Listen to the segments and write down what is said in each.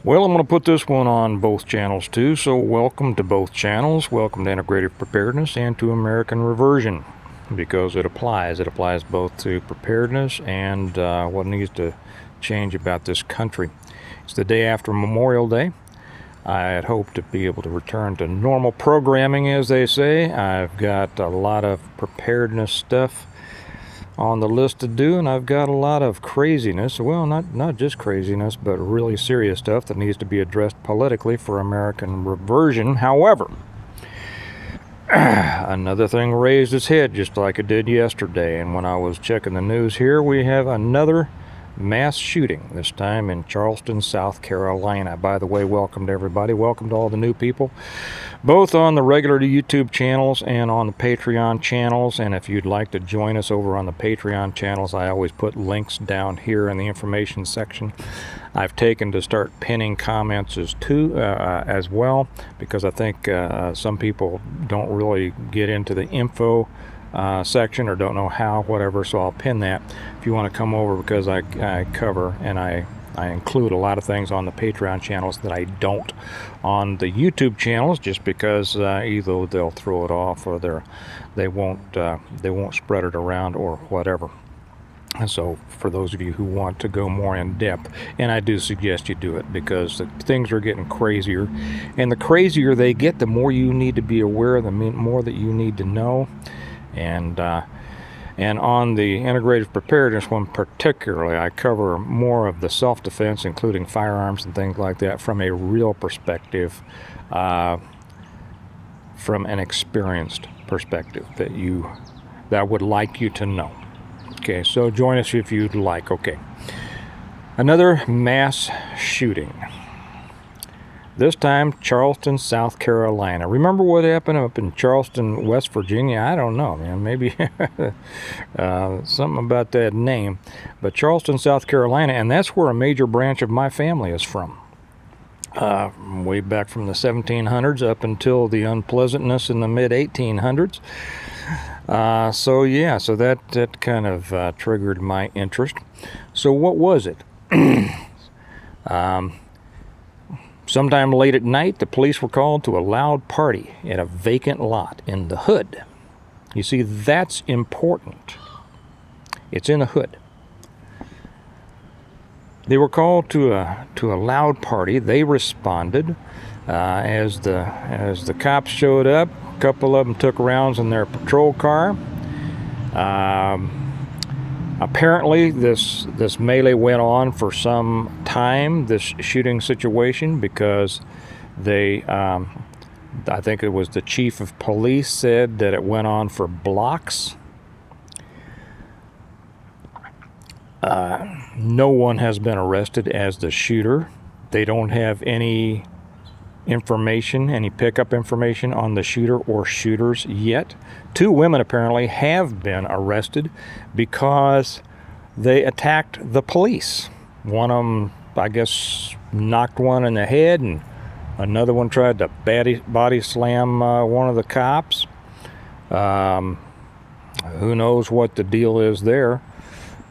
Well, I'm going to put this one on both channels too, so welcome to both channels. Welcome to Integrative Preparedness and to American Reversion, because it applies. It applies both to preparedness and what needs to change about this country. It's the day after Memorial Day. I had hoped to be able to return to normal programming, as they say. I've got a lot of preparedness stuff on the list to do, and I've got a lot of craziness. Well, not just craziness, but really serious stuff that needs to be addressed politically for American reversion. However, another thing raised its head just like it did yesterday, and when I was checking the news here, we have another mass shooting, this time in Charleston, South Carolina. By the way, welcome to everybody. Welcome to all the new people, both on the regular YouTube channels and on the Patreon channels. And if you'd like to join us over on the Patreon channels, I always put links down here in the information section. I've taken to start pinning comments as well, because I think some people don't really get into the info section or don't know how, whatever, so I'll pin that if you want to come over, because I cover and I include a lot of things on the Patreon channels that I don't on the YouTube channels, just because either they'll throw it off or they won't spread it around or whatever. And so for those of you who want to go more in depth, and I do suggest you do it, because things are getting crazier, and the crazier they get, the more you need to be aware, the more that you need to know. And on the integrative preparedness one particularly, I cover more of the self-defense, including firearms and things like that, from a real perspective, from an experienced perspective that I would like you to know. Okay, so join us if you'd like. Okay, another mass shooting. This time, Charleston, South Carolina. Remember what happened up in Charleston, West Virginia? I don't know, man. Maybe something about that name. But Charleston, South Carolina, and that's where a major branch of my family is from. Way back from the 1700s up until the unpleasantness in the mid-1800s. So that kind of triggered my interest. So what was it? Sometime late at night, the police were called to a loud party at a vacant lot in the hood. You see, that's important. It's in the hood. They were called to a loud party. They responded as the cops showed up. A couple of them took rounds in their patrol car. Apparently, this melee went on for some time, this shooting situation, because I think it was the chief of police said that it went on for blocks. No one has been arrested as the shooter. They don't have any information, any pickup information on the shooter or shooters yet. 2 women apparently have been arrested because they attacked the police. One of them, I guess, knocked one in the head, and another one tried to body slam one of the cops. Who knows what the deal is there?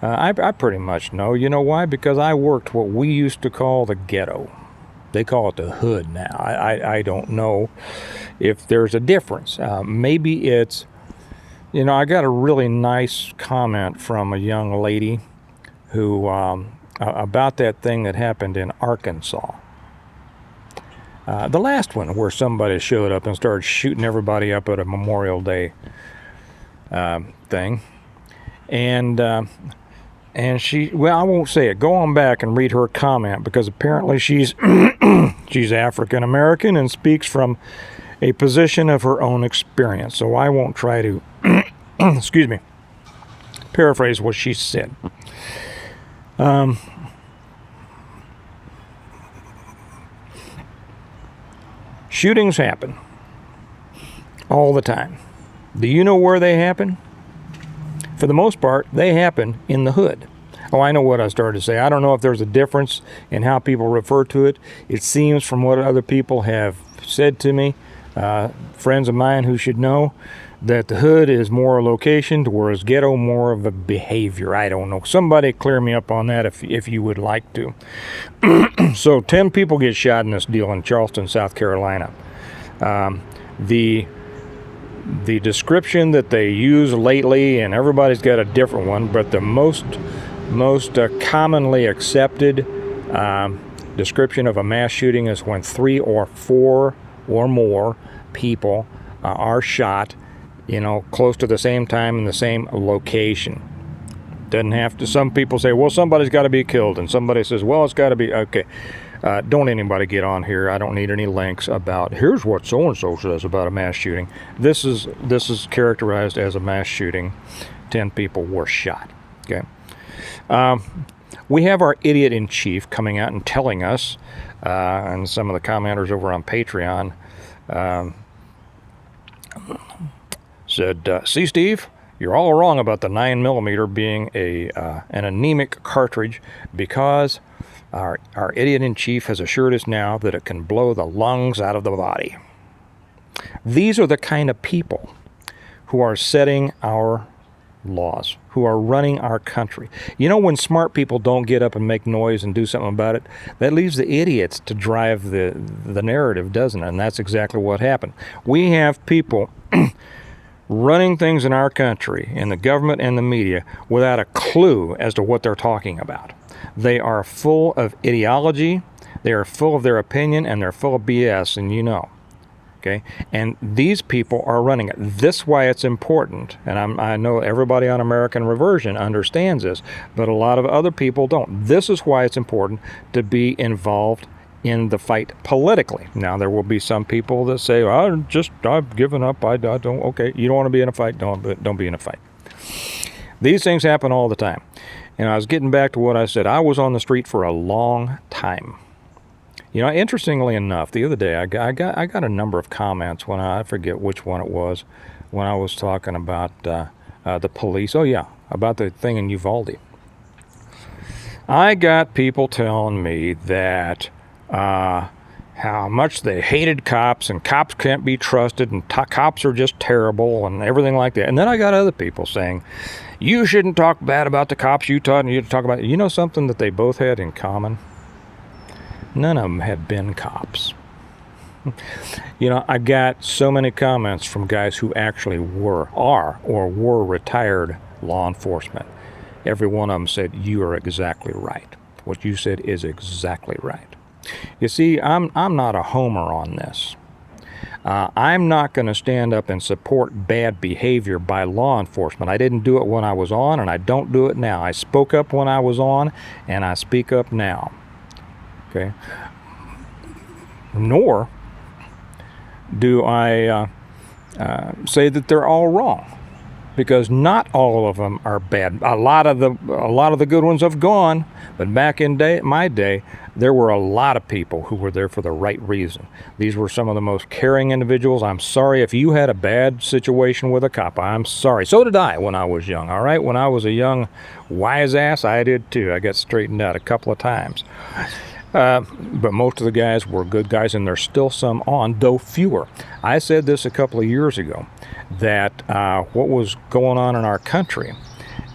I pretty much know. You know why? Because I worked what we used to call the ghetto. They call it the hood now. I don't know if there's a difference. Maybe it's, I got a really nice comment from a young lady who, about that thing that happened in Arkansas. The last one, where somebody showed up and started shooting everybody up at a Memorial Day thing. And she, well, I won't say it. Go on back and read her comment, because apparently she's she's African American and speaks from a position of her own experience. So I won't try to, excuse me, paraphrase what she said. Shootings happen all the time. Do you know where they happen? For the most part, they happen in the hood. Oh, I know what I started to say. I don't know if there's a difference in how people refer to it. It seems, from what other people have said to me, friends of mine who should know, that the hood is more a location, whereas ghetto more of a behavior. I don't know. Somebody clear me up on that if you would like to. So 10 people get shot in this deal in Charleston, South Carolina. The description that they use lately, and everybody's got a different one, but the most commonly accepted description of a mass shooting is when 3 or 4 or more people are shot, close to the same time in the same location. Doesn't have to. Some people say, well, somebody's got to be killed, and somebody says, well, it's got to be okay. Don't anybody get on here. I don't need any links about here's what so and so says about a mass shooting. This is characterized as a mass shooting. 10 people were shot. Okay. We have our idiot in chief coming out and telling us, and some of the commenters over on Patreon said, see, Steve, you're all wrong about the 9mm being an anemic cartridge, because our idiot in chief has assured us now that it can blow the lungs out of the body. These are the kind of people who are setting our laws, who are running our country. When smart people don't get up and make noise and do something about it, that leaves the idiots to drive the narrative, doesn't it? And that's exactly what happened. We have people running things in our country, in the government and the media, without a clue as to what they're talking about. They are full of ideology, they are full of their opinion, and they're full of BS, and okay? And these people are running it. This is why it's important, and I know everybody on American Reversion understands this, but a lot of other people don't. This is why it's important to be involved in the fight politically. Now, there will be some people that say, I've given up, I don't, okay, you don't want to be in a fight, don't be in a fight. These things happen all the time. And I was getting back to what I said. I was on the street for a long time. Interestingly enough, the other day I got a number of comments when I forget which one it was, when I was talking about the police. Oh yeah, about the thing in Uvalde. I got people telling me that how much they hated cops, and cops can't be trusted, and cops are just terrible, and everything like that. And then I got other people saying, you shouldn't talk bad about the cops, you talk about it. Something that they both had in common? None of them had been cops. I got so many comments from guys who actually were retired law enforcement. Every one of them said, you are exactly right. What you said is exactly right. You see, I'm not a homer on this. I'm not going to stand up and support bad behavior by law enforcement. I didn't do it when I was on, and I don't do it now. I spoke up when I was on, and I speak up now. Okay? Nor do I say that they're all wrong, because not all of them are bad. A lot of the good ones have gone, but back in my day, there were a lot of people who were there for the right reason. These were some of the most caring individuals. I'm sorry if you had a bad situation with a cop. I'm sorry. So did I when I was young, all right? When I was a young wise ass, I did too. I got straightened out a couple of times. But most of the guys were good guys, and there's still some on, though fewer. I said this a couple of years ago, that what was going on in our country,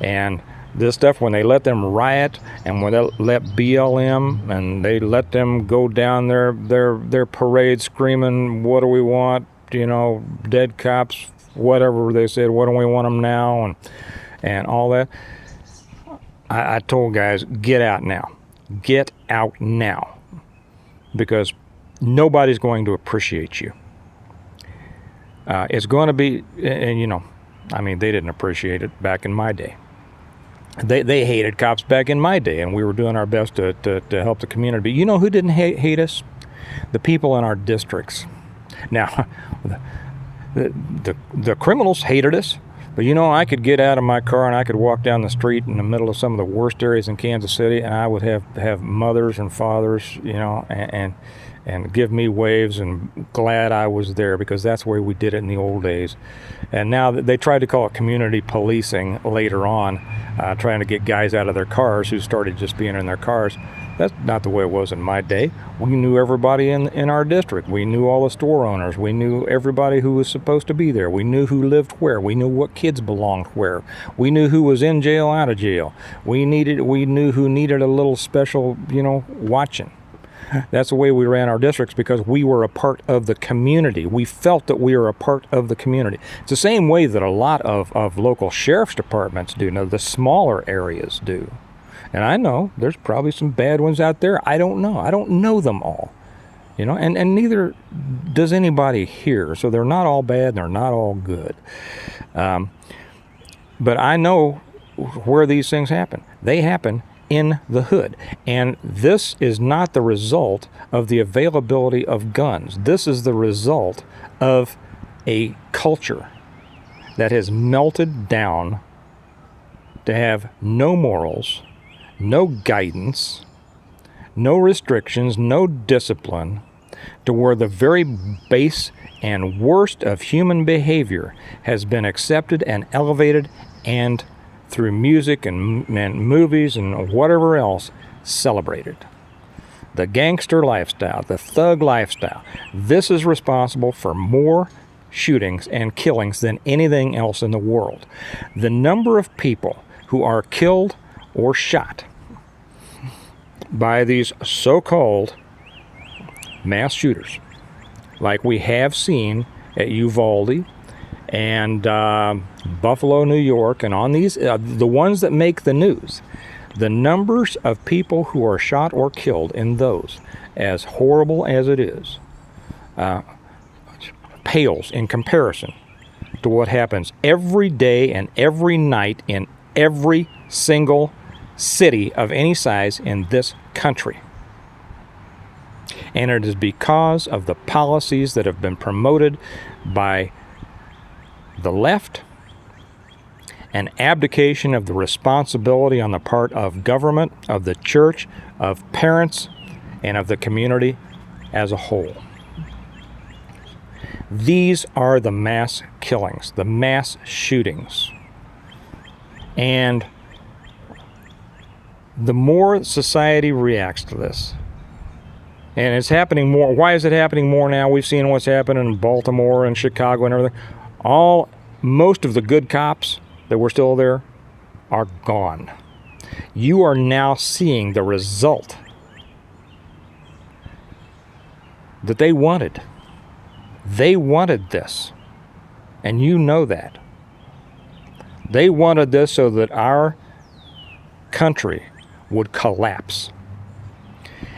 and this stuff, when they let them riot, and when they let BLM, and they let them go down their parade screaming, what do we want, dead cops, whatever they said, what do we want them now, and all that. I told guys, get out now. Get out now, because nobody's going to appreciate you. It's going to be, and they didn't appreciate it back in my day. They hated cops back in my day, and we were doing our best to help the community. But you know who didn't hate us? The people in our districts. Now, the criminals hated us. But I could get out of my car and I could walk down the street in the middle of some of the worst areas in Kansas City, and I would have mothers and fathers, and give me waves, and glad I was there, because that's the way we did it in the old days. And now they tried to call it community policing later on, trying to get guys out of their cars who started just being in their cars. That's not the way it was in my day. We knew everybody in our district. We knew all the store owners. We knew everybody who was supposed to be there. We knew who lived where. We knew what kids belonged where. We knew who was in jail, out of jail. We knew who needed a little special, watching. That's the way we ran our districts, because we were a part of the community. We felt that we were a part of the community. It's the same way that a lot of local sheriff's departments do. Now, the smaller areas do. And I know there's probably some bad ones out there. I don't know. I don't know them all. And neither does anybody here. So they're not all bad and they're not all good. But I know where these things happen. They happen in the hood. And this is not the result of the availability of guns. This is the result of a culture that has melted down to have no morals, no guidance, no restrictions, no discipline, to where the very base and worst of human behavior has been accepted and elevated, and through music and movies and whatever else, celebrated. The gangster lifestyle, the thug lifestyle, this is responsible for more shootings and killings than anything else in the world. The number of people who are killed or shot by these so-called mass shooters, like we have seen at Uvalde and Buffalo, New York, and on these, the ones that make the news, the numbers of people who are shot or killed in those, as horrible as it is, pales in comparison to what happens every day and every night in every single city of any size in this country. And it is because of the policies that have been promoted by the left, an abdication of the responsibility on the part of government, of the church, of parents, and of the community as a whole. These are the mass killings, the mass shootings. And the more society reacts to this, and it's happening more. Why is it happening more now? We've seen what's happening in Baltimore and Chicago and everything. Most of the good cops that were still there are gone. You are now seeing the result that they wanted. They wanted this. And you know that. They wanted this so that our country would collapse.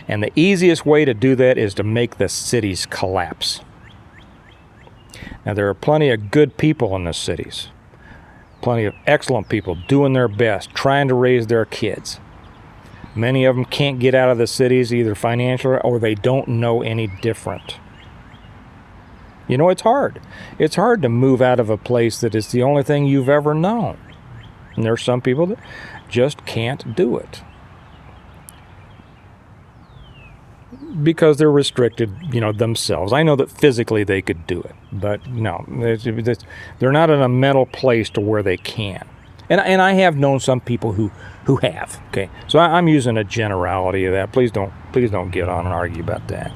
And the easiest way to do that is to make the cities collapse. Now, there are plenty of good people in the cities. Plenty of excellent people doing their best, trying to raise their kids. Many of them can't get out of the cities either financially or they don't know any different. It's hard. It's hard to move out of a place that is the only thing you've ever known. And there are some people that just can't do it. Because they're restricted, themselves. I know that physically they could do it, but no, they're not in a mental place to where they can. And I have known some people who have. Okay, so I'm using a generality of that. Please don't get on and argue about that.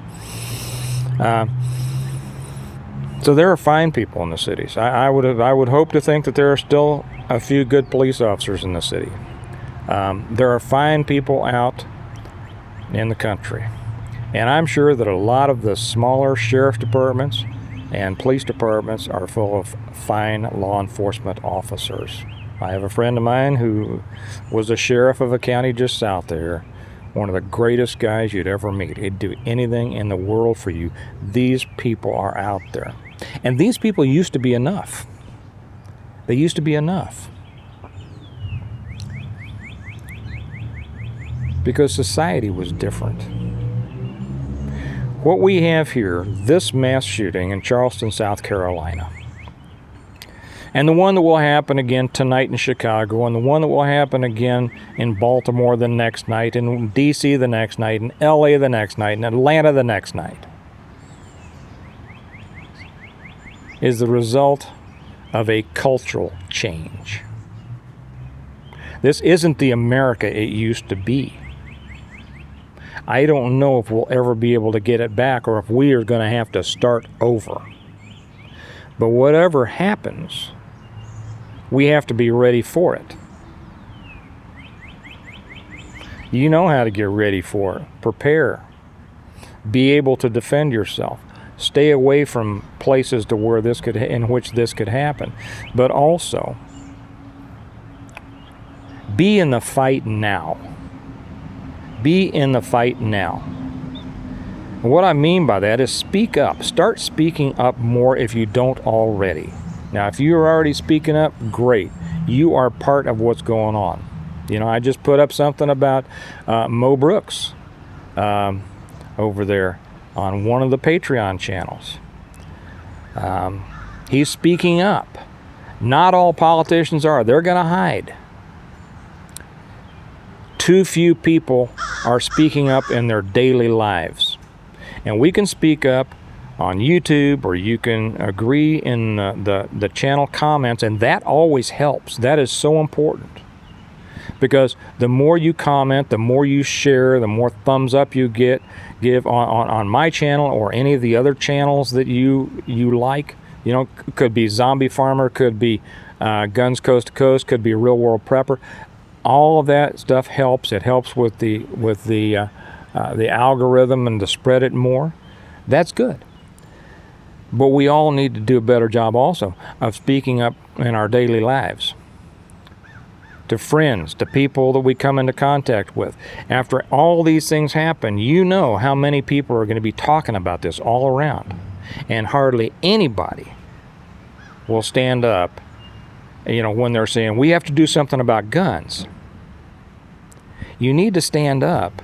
So there are fine people in the cities. I would hope to think that there are still a few good police officers in the city. There are fine people out in the country. And I'm sure that a lot of the smaller sheriff departments and police departments are full of fine law enforcement officers. I have a friend of mine who was a sheriff of a county just south there. One of the greatest guys you'd ever meet. He'd do anything in the world for you. These people are out there. And these people used to be enough. They used to be enough. Because society was different. What we have here, this mass shooting in Charleston, South Carolina, and the one that will happen again tonight in Chicago, and the one that will happen again in Baltimore the next night, in D.C. the next night, in L.A. the next night, in Atlanta the next night, is the result of a cultural change. This isn't the America it used to be. I don't know if we'll ever be able to get it back or if we are going to have to start over. But whatever happens, we have to be ready for it. You know how to get ready for it. Prepare. Be able to defend yourself. Stay away from places to where in which this could happen. But also, be in the fight now. Be in the fight now. And what I mean by that is speak up. Start speaking up more if you don't already. Now, if you're already speaking up, great. You are part of what's going on. You know, I just put up something about Mo Brooks over there on one of the Patreon channels. He's speaking up. Not all politicians are. They're going to hide. Too few people are speaking up in their daily lives. And we can speak up on YouTube, or you can agree in the channel comments, and that always helps. That is so important. Because the more you comment, the more you share, the more thumbs up you give on my channel or any of the other channels that you like. You know, could be Zombie Farmer, could be Guns Coast to Coast, could be Real World Prepper. All of that stuff helps. It helps with the algorithm and to spread it more. That's good. But we all need to do a better job also of speaking up in our daily lives. To friends, to people that we come into contact with. After all these things happen, you know how many people are going to be talking about this all around. And hardly anybody will stand up, you know, when they're saying, we have to do something about guns. You need to stand up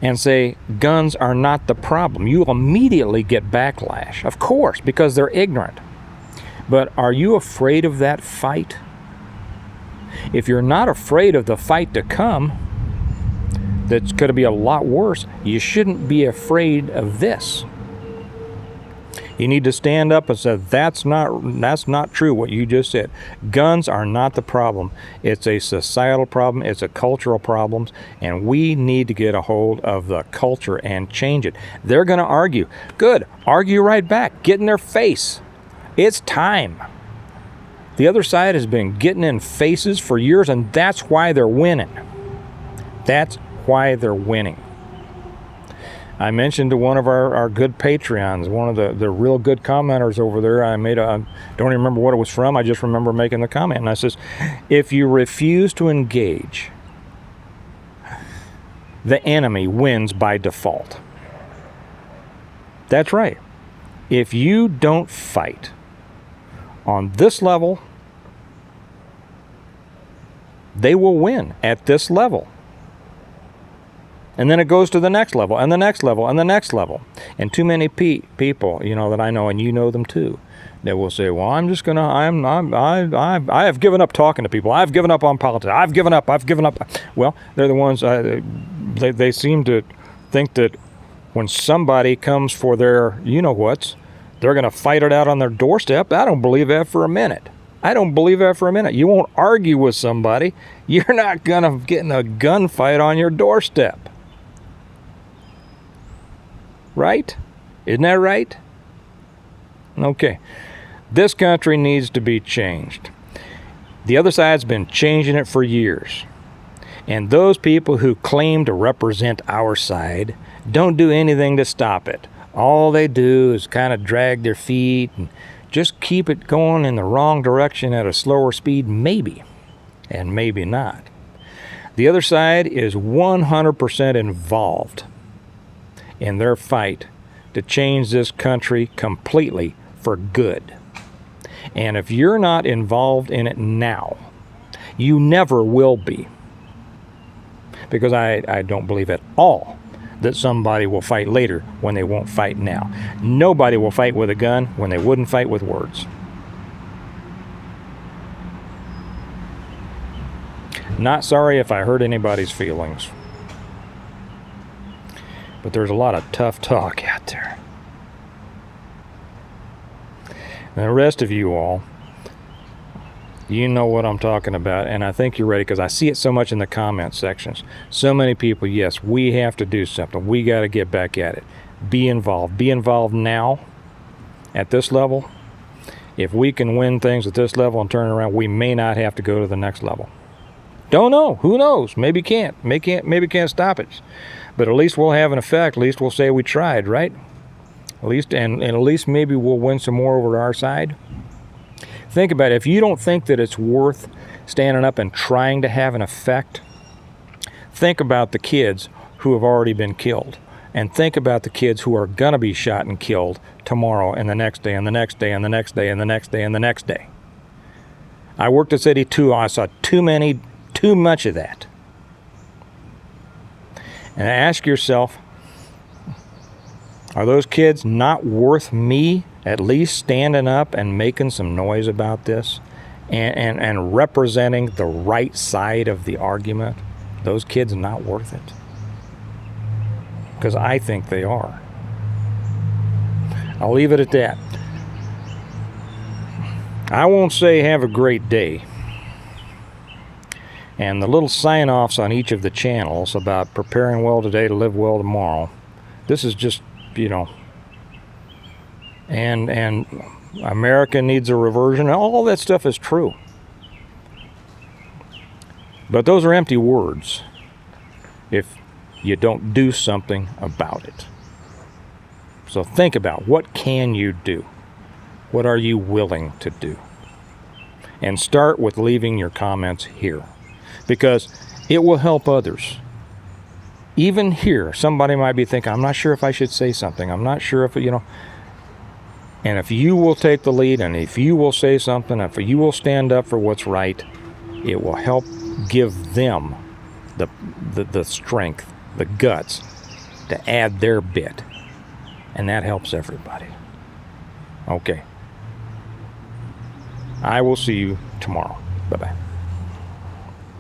and say, guns are not the problem. You will immediately get backlash, of course, because they're ignorant. But are you afraid of that fight? If you're not afraid of the fight to come, that's going to be a lot worse, you shouldn't be afraid of this. You need to stand up and say, that's not true what you just said. Guns are not the problem. It's a societal problem. It's a cultural problem. And we need to get a hold of the culture and change it. They're going to argue. Good. Argue right back. Get in their face. It's time. The other side has been getting in faces for years, and that's why they're winning. That's why they're winning. I mentioned to one of our good Patreons, one of the real good commenters over there, I don't even remember what it was from, I just remember making the comment, and I says, if you refuse to engage, the enemy wins by default. That's right. If you don't fight on this level, they will win at this level. And then it goes to the next level, and the next level, and the next level. And too many people, you know, that I know, and you know them too, that will say, well, I have given up talking to people. I've given up on politics. I've given up. Well, they're the ones, they seem to think that when somebody comes for their you-know-whats, they're going to fight it out on their doorstep. I don't believe that for a minute. You won't argue with somebody. You're not going to get in a gunfight on your doorstep. Right? Isn't that right? Okay. This country needs to be changed. The other side's been changing it for years. And those people who claim to represent our side don't do anything to stop it. All they do is kind of drag their feet and just keep it going in the wrong direction at a slower speed, maybe, and maybe not. The other side is 100% involved in their fight to change this country completely for good. And if you're not involved in it now, you never will be. Because I don't believe at all that somebody will fight later when they won't fight now. Nobody will fight with a gun when they wouldn't fight with words. Not sorry if I hurt anybody's feelings. But there's a lot of tough talk out there. And the rest of you all, You know what I'm talking about, and I think you're ready because I see it so much in the comment sections. So many people, yes, we have to do something. We got to get back at it. Be involved. Be involved now at this level. If we can win things at this level and turn around, we may not have to go to the next level. Don't know. Who knows? Maybe can't. Maybe can't stop it. But at least we'll have an effect. At least we'll say we tried, right? At least, and at least maybe we'll win some more over to our side. Think about it. If you don't think that it's worth standing up and trying to have an effect, think about the kids who have already been killed. And think about the kids who are going to be shot and killed tomorrow and the next day and the next day and the next day and the next day and the next day. I worked at City 2. I saw too much of that. And ask yourself, are those kids not worth me at least standing up and making some noise about this and representing the right side of the argument? Those kids not worth it? Because I think they are. I'll leave it at that. I won't say have a great day. And the little sign-offs on each of the channels about preparing well today to live well tomorrow, this is just, and America needs a reversion. All that stuff is true. But those are empty words if you don't do something about it. So think about, what can you do? What are you willing to do? And start with leaving your comments here, because it will help others. Even here, somebody might be thinking, I'm not sure if I should say something. I'm not sure if, And if you will take the lead, and if you will say something, if you will stand up for what's right, it will help give them the strength, the guts to add their bit. And that helps everybody. Okay. I will see you tomorrow. Bye-bye.